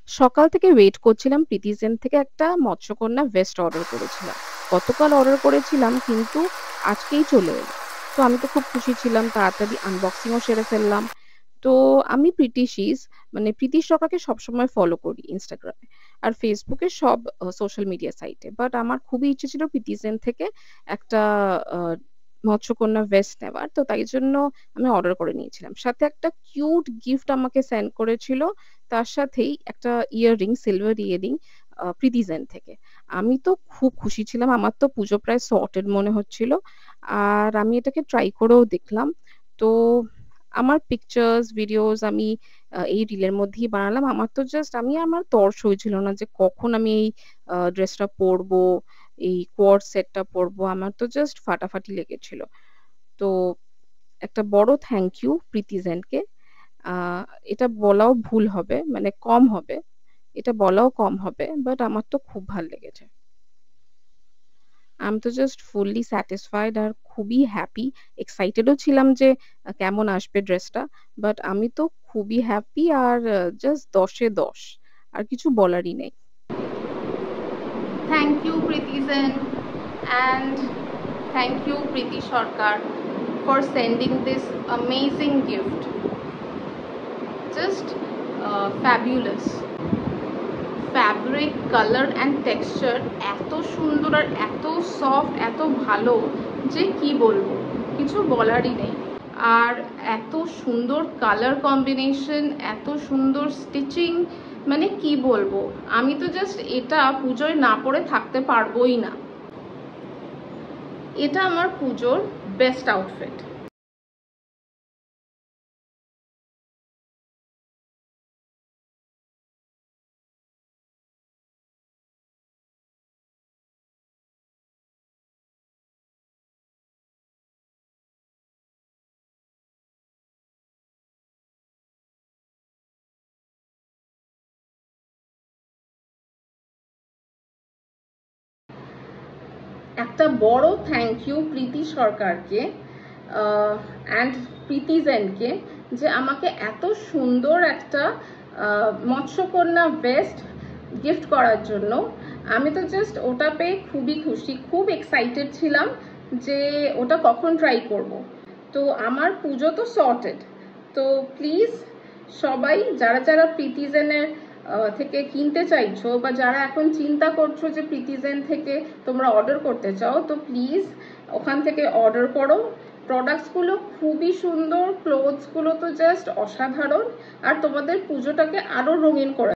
সকাল থেকে ওয়েট করছিলাম প্রীতিজেন থেকে একটা মৎস্যকন্যা ভেস্ট অর্ডার করেছিলাম। গতকাল অর্ডার করেছিলাম কিন্তু আজকেই চলে এলো। তো আমি তো খুব খুশি ছিলাম। তাড়াতাড়ি আনবক্সিং ও সেরে ফেললাম। তো আমি প্রীতি শীষ মানে প্রীতি সরকারকে সবসময় ফলো করি Instagram এ। আর Facebook এ সব সোশ্যাল মিডিয়া সাইটে। বাট আমার খুবই ইচ্ছে ছিল প্রীতিজেন থেকে একটা আ মৎস্যকন্যা ভেস্ট নেওয়ার। তো তাই জন্য আমি অর্ডার করে নিয়েছিলাম। সাথে একটা কিউট গিফট আমাকে সেন্ড করেছিল। তার সাথেই একটা ইয়াররিং, সিলভার ইয়াররিং প্রীতিজেন থেকে। আমি তো খুব খুশি ছিলাম। আমার তো পুজো প্রায় সর্টেড মনে হচ্ছিল। আর আমি এটাকে ট্রাই করেও দেখলাম। তো আমার পিকচার্স, ভিডিওস আমি এই রিলের মধ্যেই বানালাম। আমার তো জাস্ট আমার তর সইছিল না যে কখন আমি এই ড্রেসটা পরবো, এই কোয়ার্ড সেটটা পরবো। আমার তো জাস্ট ফাটাফাটি লেগেছিল। তো একটা বড় থ্যাংক ইউ প্রীতিজেনকে। আ এটা বলাও ভুল হবে, মানে কম হবে। এটা বলাও কম হবে। বাট আমার তো খুব ভাল লেগেছে। আমি তো জাস্ট ফুললি স্যাটিসফাইড আর খুবই হ্যাপি। এক্সাইটেড ও ছিলাম যে কেমন আসবে ড্রেসটা। বাট আমি তো খুবই হ্যাপি আর জাস্ট ১০ এ ১০। আর কিছু বলারই নেই। Thank you, Preeti Sen, and thank you, Preeti Sarkar, for sending this amazing gift. Just fabulous. Fabric, color and texture এত সুন্দর আর এত সফট, এত ভালো যে কি বলবো, কিছু বলারই নেই। আর এত সুন্দর কালার কম্বিনেশন, এত সুন্দর স্টিচিং, মানে কি বলবো, আমি তো জাস্ট এটা পুজোয় না পরে থাকতে পারবোই না। এটা আমার পুজোর বেস্ট আউটফিট। একটা বড় থ্যাংক ইউ প্রীতি সরকারকে অ্যান্ড প্রীতি জেনকে যে আমাকে এত সুন্দর একটা মৎস্যকন্যা ভেস্ট গিফট করার জন্য। আমি তো জাস্ট ওটা পেয়ে খুবই খুশি, খুব এক্সাইটেড ছিলাম যে ওটা কখন ট্রাই করব। তো আমার পুজো তো সর্টেড। তো প্লিজ সবাই যারা যারা প্রীতিজেনের থেকে কিনতে চাইছো বা যারা এখন চিন্তা করছো যে প্রীতিজেন থেকে তোমরা অর্ডার করতে চাও, তো প্লিজ ওখান থেকে অর্ডার করো। প্রোডাক্টসগুলো খুবই সুন্দর, ক্লোথসগুলো তো জাস্ট অসাধারণ, আর তোমাদের পুজোটাকে আরো রঙিন করে